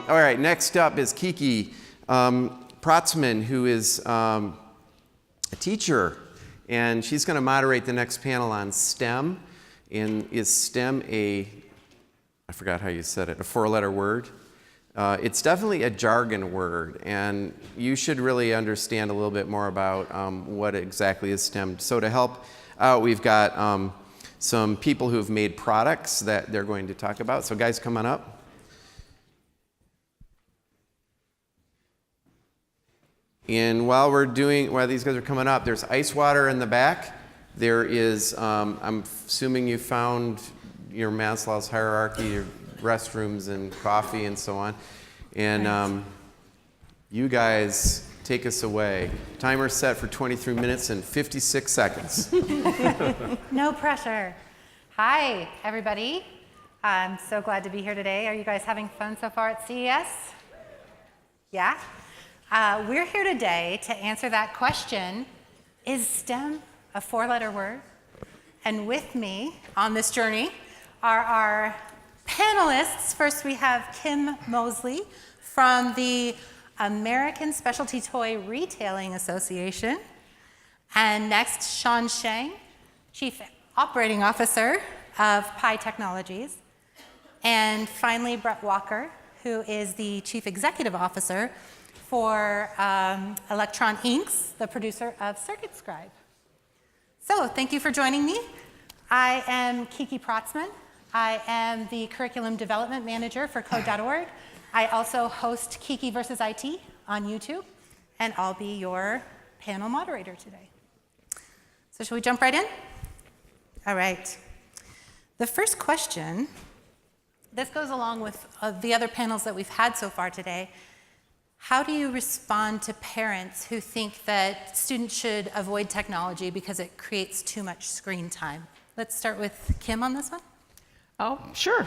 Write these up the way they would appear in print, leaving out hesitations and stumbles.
All right, next up is Kiki Protzman, who is a teacher, and she's going to moderate the next panel on STEM. And is STEM I forgot how you said it, a four-letter word? It's definitely a jargon word, and you should really understand a little bit more about what exactly is STEM. So to help out, we've got some people who've made products that they're going to talk about. So guys, come on up. And while these guys are coming up, there's ice water in the back. There is, I'm assuming you found your Maslow's hierarchy, your restrooms and coffee and so on. And you guys take us away. Timer set for 23 minutes and 56 seconds. No pressure. Hi, everybody. I'm so glad to be here today. Are you guys having fun so far at CES? Yeah? We're here today to answer that question, is STEM a four-letter word? And with me on this journey are our panelists. First, we have Kim Mosley from the American Specialty Toy Retailing Association. And next, Sean Sheng, Chief Operating Officer of Pi Technologies. And finally, Brett Walker, who is the Chief Executive Officer for Electron Inks, the producer of CircuitScribe. So thank you for joining me. I am Kiki Protzman. I am the Curriculum Development Manager for Code.org. I also host Kiki vs. IT on YouTube, and I'll be your panel moderator today. So shall we jump right in? All right. The first question, this goes along with the other panels that we've had so far today. How do you respond to parents who think that students should avoid technology because it creates too much screen time? Let's start with Kim on this one. Oh, sure.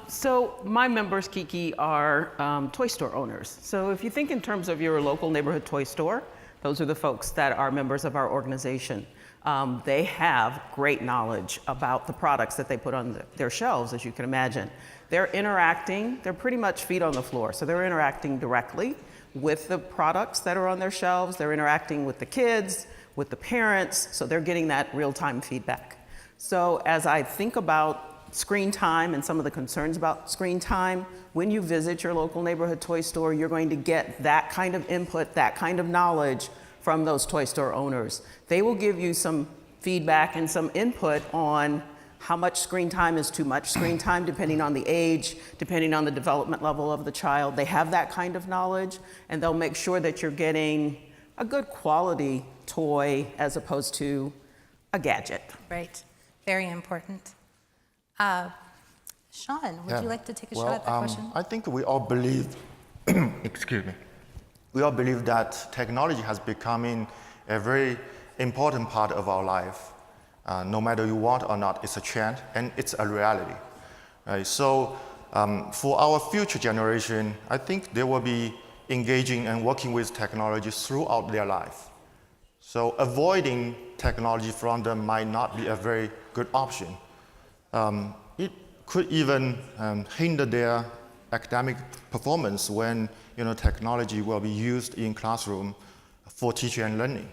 So my members, Kiki, are toy store owners. So if you think in terms of your local neighborhood toy store, those are the folks that are members of our organization. They have great knowledge about the products that they put on their shelves, as you can imagine. They're interacting, they're pretty much feet on the floor, so they're interacting directly with the products that are on their shelves. They're interacting with the kids, with the parents, so they're getting that real-time feedback. So as I think about screen time and some of the concerns about screen time, when you visit your local neighborhood toy store, you're going to get that kind of input, that kind of knowledge from those toy store owners. They will give you some feedback and some input on how much screen time is too much screen time, depending on the age, depending on the development level of the child. They have that kind of knowledge, and they'll make sure that you're getting a good quality toy as opposed to a gadget. Right, very important. Sean, would you like to take a shot at that question? I think we all believe, excuse me, we all believe that technology has become a very important part of our life. No matter you want or not, it's a trend and it's a reality. So for our future generation, I think they will be engaging and working with technology throughout their life. So avoiding technology from them might not be a very good option. It could even hinder their academic performance when technology will be used in classroom for teaching and learning.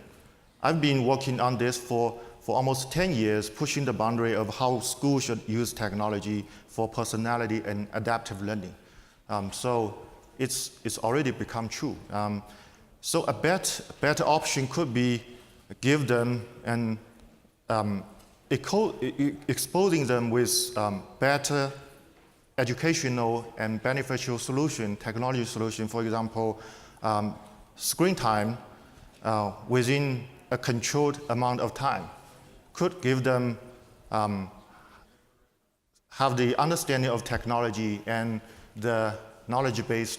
I've been working on this for almost 10 years, pushing the boundary of how schools should use technology for personality and adaptive learning. So it's already become true. So a better option could be give them and exposing them with better educational and beneficial solution, technology solution, for example, screen time within a controlled amount of time could give them have the understanding of technology and the knowledge base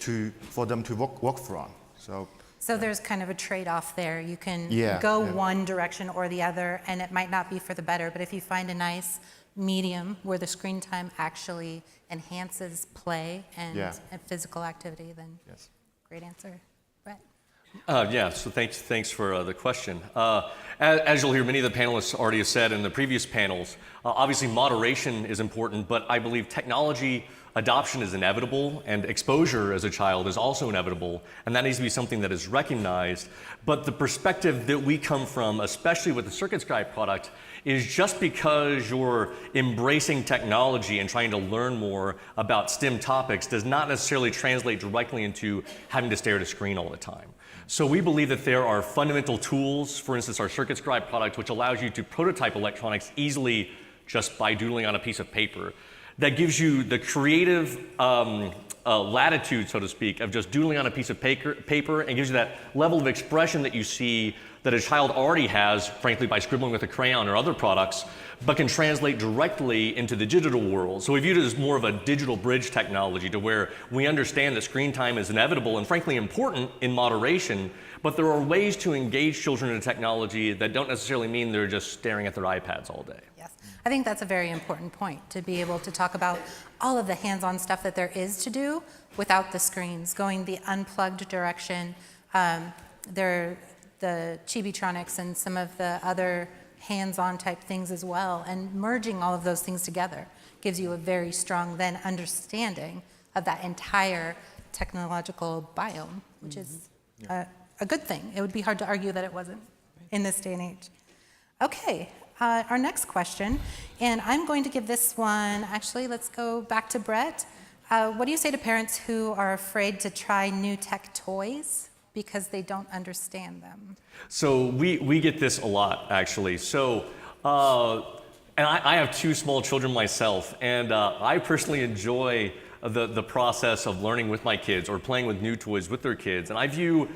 for them to work from. So there's kind of a trade-off there. You can go one direction or the other, and it might not be for the better, but if you find a nice medium where the screen time actually enhances play and physical activity, then great answer. Brett? So thanks for the question. As you'll hear, many of the panelists already have said in the previous panels, obviously moderation is important, but I believe technology adoption is inevitable and exposure as a child is also inevitable, and that needs to be something that is recognized. But the perspective that we come from, especially with the CircuitScribe product, is just because you're embracing technology and trying to learn more about STEM topics does not necessarily translate directly into having to stare at a screen all the time. So we believe that there are fundamental tools, for instance, our CircuitScribe product, which allows you to prototype electronics easily just by doodling on a piece of paper. That gives you the creative latitude, so to speak, of just doodling on a piece of paper and gives you that level of expression that you see that a child already has, frankly, by scribbling with a crayon or other products, but can translate directly into the digital world. So we view it as more of a digital bridge technology to where we understand that screen time is inevitable and frankly important in moderation, but there are ways to engage children in technology that don't necessarily mean they're just staring at their iPads all day. Yes, I think that's a very important point, to be able to talk about all of the hands-on stuff that there is to do without the screens, going the unplugged direction. The Chibitronics and some of the other hands-on type things as well, and merging all of those things together gives you a very strong then understanding of that entire technological biome, which is a good thing. It would be hard to argue that it wasn't in this day and age. Okay, our next question, and I'm going to give this one, actually, let's go back to Brett. What do you say to parents who are afraid to try new tech toys because they don't understand them? So we get this a lot, actually. So, and I have 2 small children myself, and I personally enjoy the process of learning with my kids or playing with new toys with their kids. And I view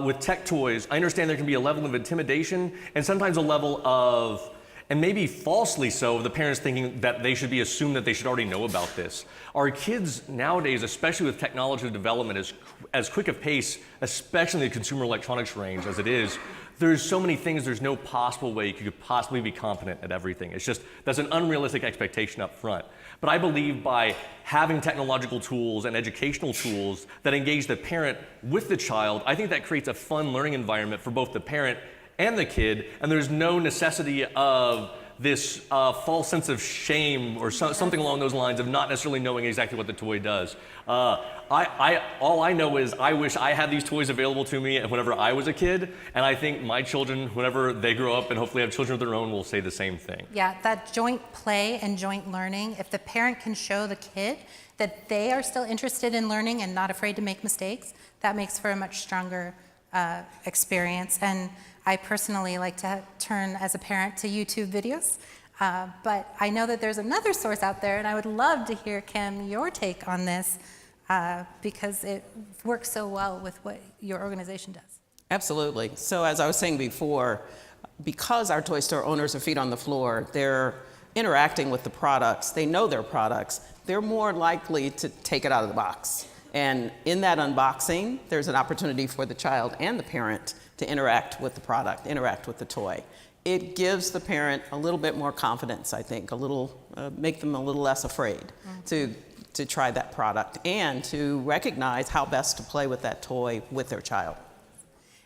with tech toys, I understand there can be a level of intimidation and sometimes a level of, and maybe falsely so, the parents thinking that they should be assumed that they should already know about this. Our kids nowadays, especially with technology development, is as quick a pace, especially in the consumer electronics range as it is, there's so many things, there's no possible way you could possibly be competent at everything. It's just, that's an unrealistic expectation up front. But I believe by having technological tools and educational tools that engage the parent with the child, I think that creates a fun learning environment for both the parent and the kid, and there's no necessity of this false sense of shame or something along those lines of not necessarily knowing exactly what the toy does. All I know is I wish I had these toys available to me whenever I was a kid, and I think my children, whenever they grow up and hopefully have children of their own, will say the same thing. Yeah, that joint play and joint learning, if the parent can show the kid that they are still interested in learning and not afraid to make mistakes, that makes for a much stronger experience. And I personally like to turn, as a parent, to YouTube videos, but I know that there's another source out there, and I would love to hear, Kim, your take on this, because it works so well with what your organization does. Absolutely. So as I was saying before, because our toy store owners are feet on the floor, they're interacting with the products, they know their products, they're more likely to take it out of the box. And in that unboxing, there's an opportunity for the child and the parent to interact with the product, interact with the toy. It gives the parent a little bit more confidence, I think, make them a little less afraid to try that product and to recognize how best to play with that toy with their child.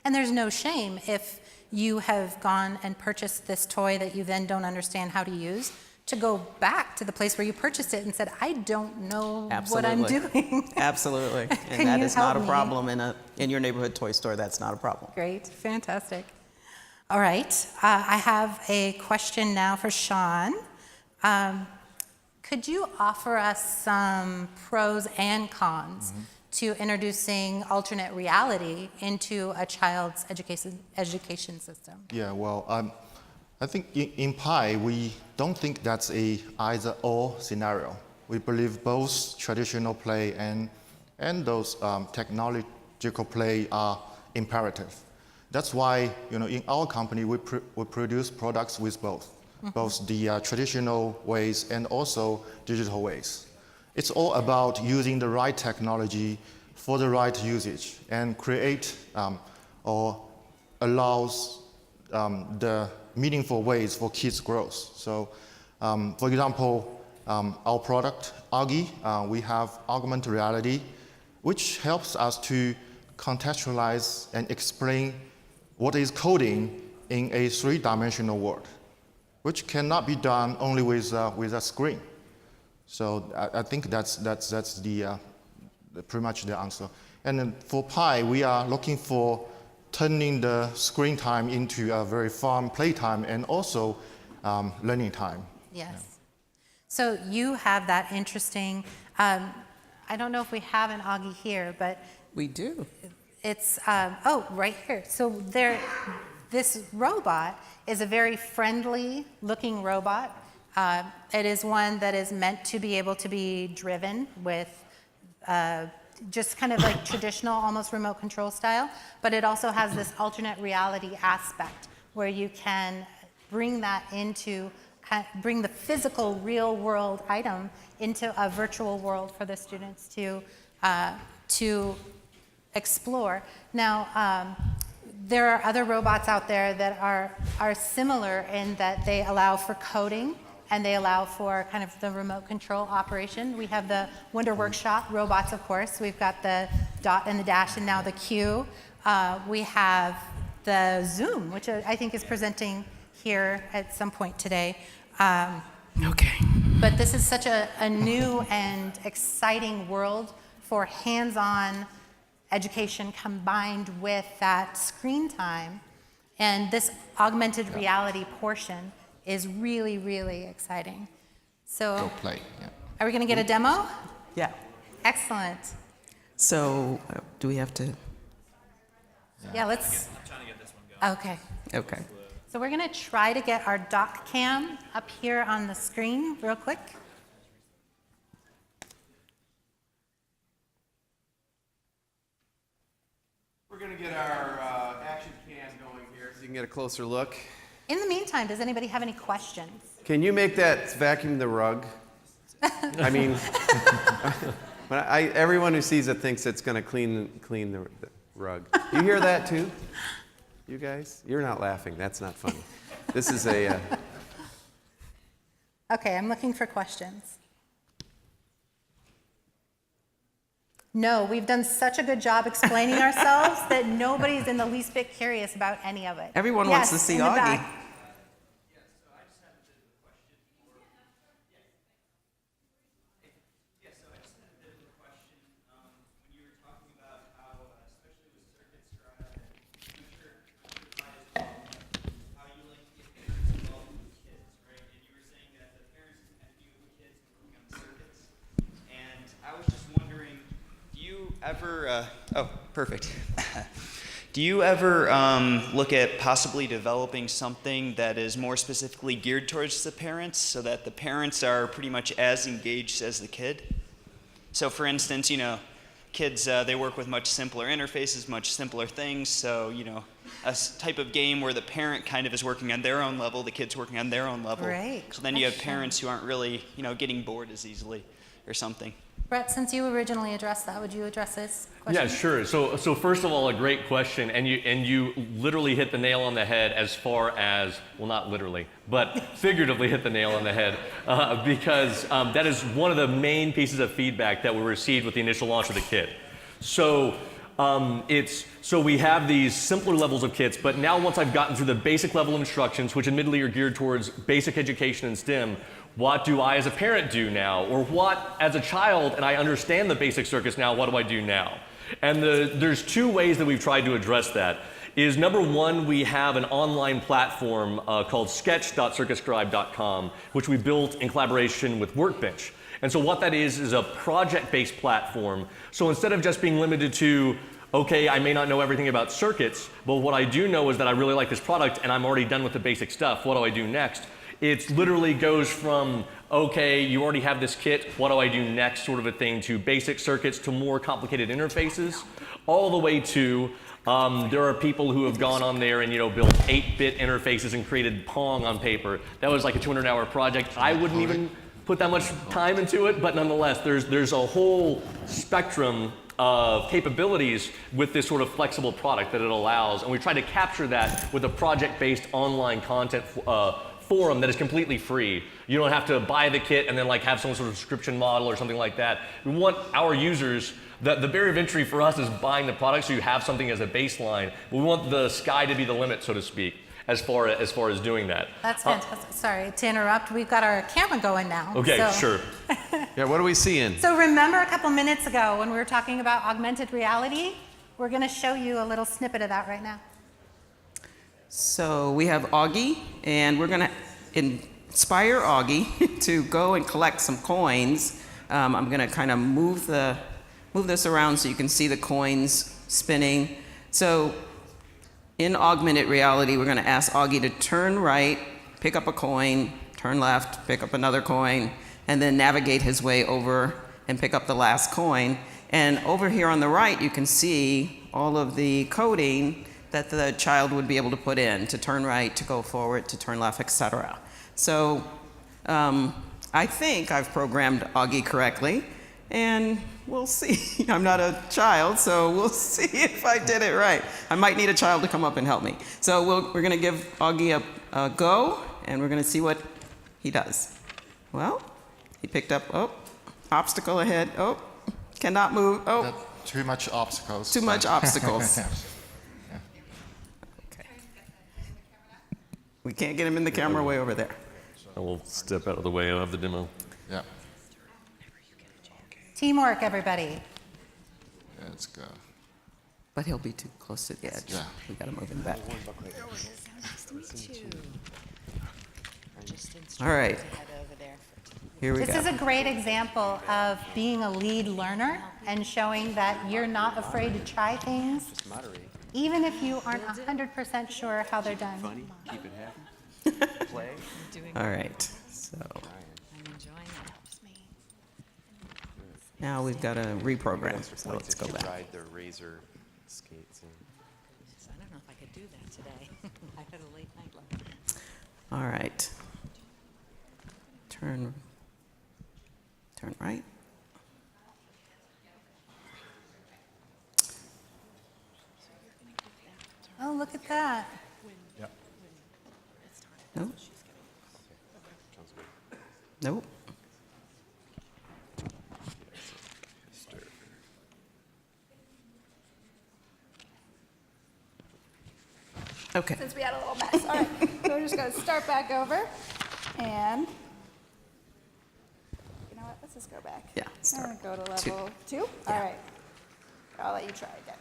And there's no shame if you have gone and purchased this toy that you then don't understand how to use, to go back to the place where you purchased it and said, I don't know what I'm doing. Absolutely. And that is not a problem in your neighborhood toy store. That's not a problem. Great, fantastic. All right, I have a question now for Sean. Could you offer us some pros and cons to introducing alternate reality into a child's education system? Yeah, well, I think in Pi, we don't think that's a either-or scenario. We believe both traditional play and those technological play are imperative. That's why, in our company, we produce products with both the traditional ways and also digital ways. It's all about using the right technology for the right usage and create or allows the meaningful ways for kids' growth. So, for example, our product, Augie, we have augmented reality, which helps us to contextualize and explain what is coding in a 3-dimensional world, which cannot be done only with a screen. So I think that's the pretty much the answer. And then for Pi, we are looking for turning the screen time into a very fun playtime and also learning time. Yes. Yeah. So you have that interesting, I don't know if we have an Augie here, but We do. it's, right here. So this robot is a very friendly looking robot. It is one that is meant to be able to be driven with just kind of like traditional, almost remote control style, but it also has this alternate reality aspect where you can bring that into, bring the physical real world item into a virtual world for the students to explore. Now, there are other robots out there that are similar in that they allow for coding and they allow for kind of the remote control operation. We have the Wonder Workshop robots, of course. We've got the Dot and the Dash and now the Q. We have the Zoom, which I think is presenting here at some point today. Okay. But this is such a new and exciting world for hands-on education combined with that screen time. And this augmented reality portion is really, really exciting. So, Go play. Yeah. are we going to get a demo? Yeah. Excellent. So do we have to? Yeah, let's. I'm trying to get this one going. Okay. Okay. So we're going to try to get our doc cam up here on the screen real quick. We're going to get our action cam going here so you can get a closer look. In the meantime, does anybody have any questions? Can you make that vacuum the rug? I mean, everyone who sees it thinks it's going to clean the rug. You hear that too? You guys? You're not laughing. That's not funny. This is a... Okay, I'm looking for questions. No, we've done such a good job explaining ourselves that nobody's in the least bit curious about any of it. Everyone wants to see in the Augie. back. Perfect. Do you ever look at possibly developing something that is more specifically geared towards the parents so that the parents are pretty much as engaged as the kid? So for instance, kids, they work with much simpler interfaces, much simpler things. So, a type of game where the parent kind of is working on their own level, the kid's working on their own level. Right. So then you have parents who aren't really, getting bored as easily or something. Brett, since you originally addressed that, would you address this question? Yeah, sure. So first of all, a great question, and you literally hit the nail on the head as far as, well, not literally, but figuratively hit the nail on the head, because that is one of the main pieces of feedback that we received with the initial launch of the kit. So we have these simpler levels of kits, but now once I've gotten through the basic level instructions, which admittedly are geared towards basic education in STEM, what do I as a parent do now? Or what as a child, and I understand the basic circuits now, what do I do now? And there's two ways that we've tried to address that. Is number one, we have an online platform called sketch.circuitscribe.com, which we built in collaboration with Workbench. And so what that is a project-based platform. So instead of just being limited to, okay, I may not know everything about circuits, but what I do know is that I really like this product and I'm already done with the basic stuff. What do I do next? It literally goes from, okay, you already have this kit, what do I do next, sort of a thing, to basic circuits, to more complicated interfaces, all the way to, there are people who have gone on there and built 8-bit interfaces and created Pong on paper. That was like a 200-hour project. I wouldn't even put that much time into it, but nonetheless, there's a whole spectrum of capabilities with this sort of flexible product that it allows, and we try to capture that with a project-based online content forum that is completely free. You don't have to buy the kit and then have some sort of subscription model or something like that. We want our users, the barrier of entry for us is buying the product so you have something as a baseline. We want the sky to be the limit, so to speak. as far as doing that. That's fantastic. Sorry to interrupt. We've got our camera going now. Okay, so. sure. Yeah, what are we seeing? So remember a couple minutes ago when we were talking about augmented reality? We're going to show you a little snippet of that right now. So we have Augie, and we're going to inspire Augie to go and collect some coins. I'm going to kind of move this around so you can see the coins spinning. So in augmented reality, we're going to ask Augie to turn right, pick up a coin, turn left, pick up another coin, and then navigate his way over and pick up the last coin. And over here on the right, you can see all of the coding that the child would be able to put in to turn right, to go forward, to turn left, etc. So I think I've programmed Augie correctly, and we'll see. I'm not a child, so we'll see if I did it right. I might need a child to come up and help me. So we're going to give Augie a go, and we're going to see what he does. Well, he picked up, obstacle ahead, cannot move, Too much obstacles. too much obstacles. Okay. We can't get him in the camera way over there. I will step out of the way of the demo. Yeah. Teamwork, everybody. Let's go. But he'll be too close to the edge. Yeah. We gotta move him back. All right. Here we This go. is a great example of being a lead learner and showing that you're not afraid to try things, even if you aren't 100% sure how they're done. Keep it happy. Play. All right. So now we've got to reprogram. So let's go back. Ride their razor skates. I don't know if I could do that today. I had a late night last night. All right. Turn right. Oh, look at that. Nope. Nope. Okay. Since we had a little mess. All right, so we're just going to start back over, and you know what? Let's just go back. Yeah, start And go to two. level 2. All right. I'll let you try again.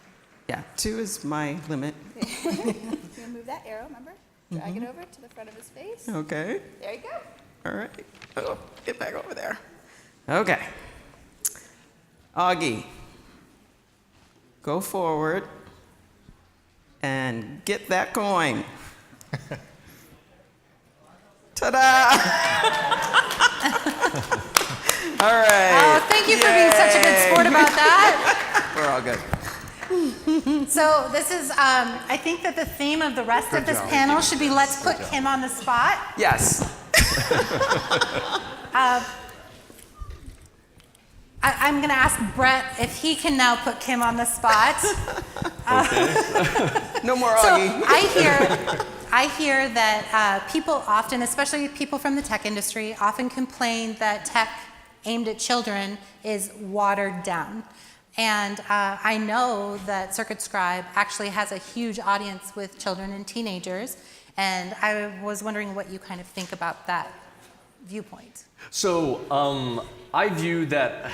Yeah, 2 is my limit. You're going to move that arrow, remember? Drag it over to the front of his face. Okay. There you go. All right. Oh, get back over there. Okay. Augie, go forward and get that coin. Ta-da! All right. Oh, thank you for being such a good sport about that. We're all good. So this is, I think that the theme of the rest of this panel should be let's put Kim on the spot. Yes. I'm going to ask Brett if he can now put Kim on the spot. No more So Augie. I hear that people often, especially people from the tech industry, often complain that tech aimed at children is watered down. And I know that CircuitScribe actually has a huge audience with children and teenagers, and I was wondering what you kind of think about that viewpoint. So I view that,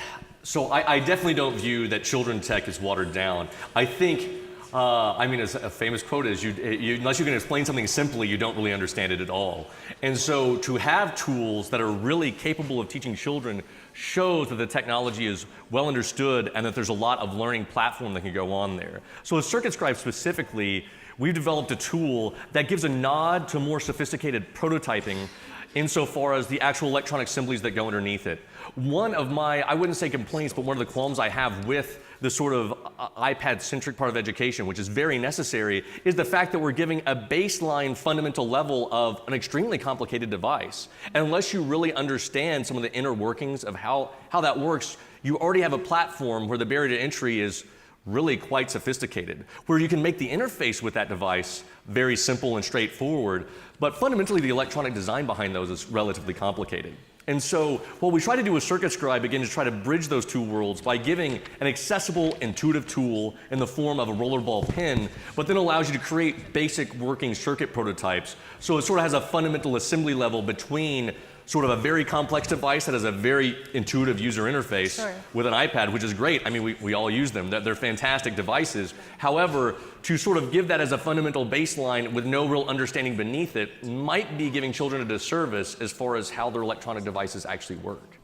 I definitely don't view that children tech is watered down. I think, as a famous quote is, unless you can explain something simply, you don't really understand it at all. And so to have tools that are really capable of teaching children shows that the technology is well understood and that there's a lot of learning platform that can go on there. So with CircuitScribe specifically, we've developed a tool that gives a nod to more sophisticated prototyping insofar as the actual electronic assemblies that go underneath it. One of my, I wouldn't say complaints, but one of the qualms I have with the sort of iPad-centric part of education, which is very necessary, is the fact that we're giving a baseline fundamental level of an extremely complicated device. And unless you really understand some of the inner workings of how that works, you already have a platform where the barrier to entry is really quite sophisticated, where you can make the interface with that device very simple and straightforward, but fundamentally the electronic design behind those is relatively complicated. And so what we try to do with Circuit Scribe, again, is try to bridge those two worlds by giving an accessible, intuitive tool in the form of a rollerball pin, but then allows you to create basic working circuit prototypes. So it sort of has a fundamental assembly level between sort of a very complex device that has a very intuitive user interface Sure. with an iPad, which is great. I mean, we all use them. They're fantastic devices. However, to sort of give that as a fundamental baseline with no real understanding beneath it might be giving children a disservice as far as how their electronic devices actually work.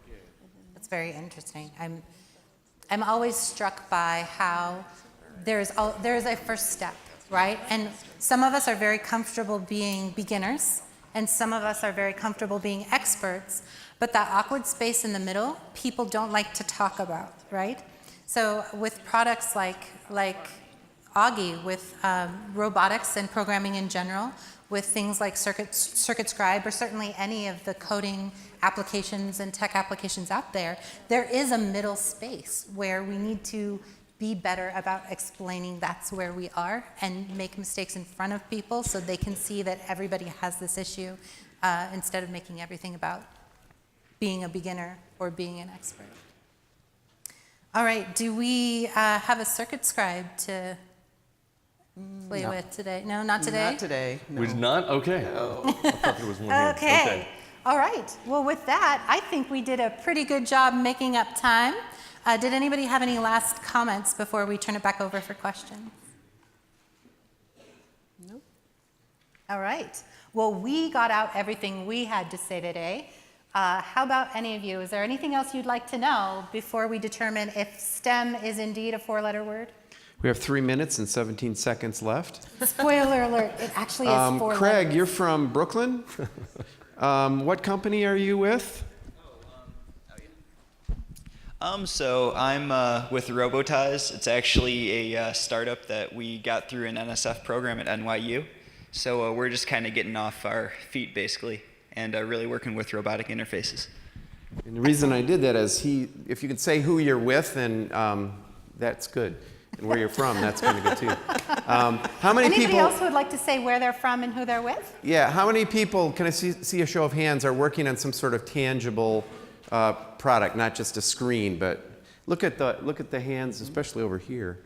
That's very interesting. I'm always struck by how there's a first step, right? And some of us are very comfortable being beginners, and some of us are very comfortable being experts, but that awkward space in the middle, people don't like to talk about, right? So with products like Augie, with robotics and programming in general, with things like Circuit Scribe, or certainly any of the coding applications and tech applications out there, there is a middle space where we need to be better about explaining that's where we are and make mistakes in front of people so they can see that everybody has this issue instead of making everything about being a beginner or being an expert. All right, do we have a Circuit Scribe to play with today? No, not today? Not today. No. Which not? Okay. I thought there was one here. Okay. All right. Well, with that, I think we did a pretty good job making up time. Did anybody have any last comments before we turn it back over for questions? Nope. All right. Well, we got out everything we had to say today. How about any of you? Is there anything else you'd like to know before we determine if STEM is indeed a four-letter word? We have 3 minutes and 17 seconds left. Spoiler alert, it actually is four Craig, letters. you're from Brooklyn. What company are you with? So I'm with Robotize. It's actually a startup that we got through an NSF program at NYU. So we're just kind of getting off our feet, basically, and really working with robotic interfaces. And the reason I did that is if you could say who you're with, then that's good. And where you're from, that's kind of good too. How many Anybody people? else who would like to say where they're from and who they're with? Yeah, how many people, can I see a show of hands, are working on some sort of tangible product, not just a screen, but look at the hands, especially over here.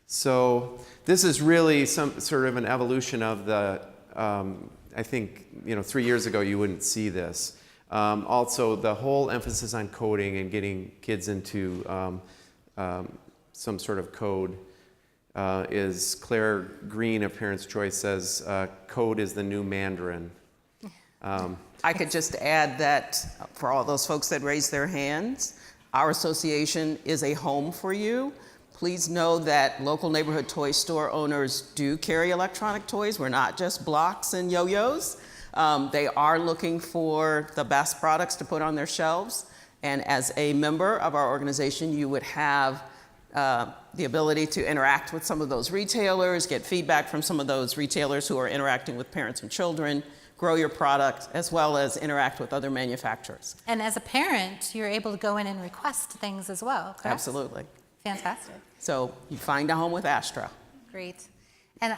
So this is really some sort of an evolution of the, I think, 3 years ago you wouldn't see this. Also, the whole emphasis on coding and getting kids into some sort of code is Claire Green of Parents' Choice says, code is the new Mandarin. I could just add that for all those folks that raised their hands, our association is a home for you. Please know that local neighborhood toy store owners do carry electronic toys. We're not just blocks and yo-yos. They are looking for the best products to put on their shelves. And as a member of our organization, you would have the ability to interact with some of those retailers, get feedback from some of those retailers who are interacting with parents and children, grow your product, as well as interact with other manufacturers. And as a parent, you're able to go in and request things as well, correct? Absolutely. Fantastic. So you find a home with Astra. Great. And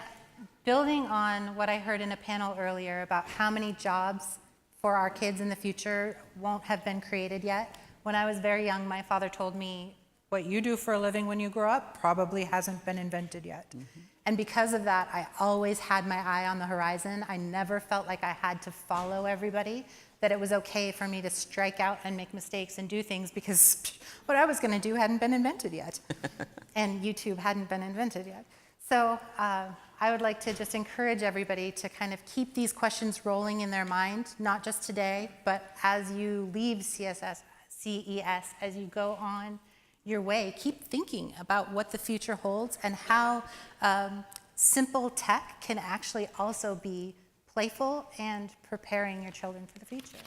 building on what I heard in a panel earlier about how many jobs for our kids in the future won't have been created yet, when I was very young, my father told me, what you do for a living when you grow up probably hasn't been invented yet. Mm-hmm. And because of that, I always had my eye on the horizon. I never felt like I had to follow everybody, that it was okay for me to strike out and make mistakes and do things because what I was going to do hadn't been invented yet. And YouTube hadn't been invented yet. So I would like to just encourage everybody to kind of keep these questions rolling in their mind, not just today, but as you leave CES, as you go on your way, keep thinking about what the future holds and how simple tech can actually also be playful and preparing your children for the future.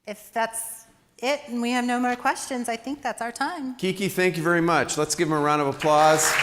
If that's it and we have no more questions, I think that's our time. Kiki, thank you very much. Let's give him a round of applause.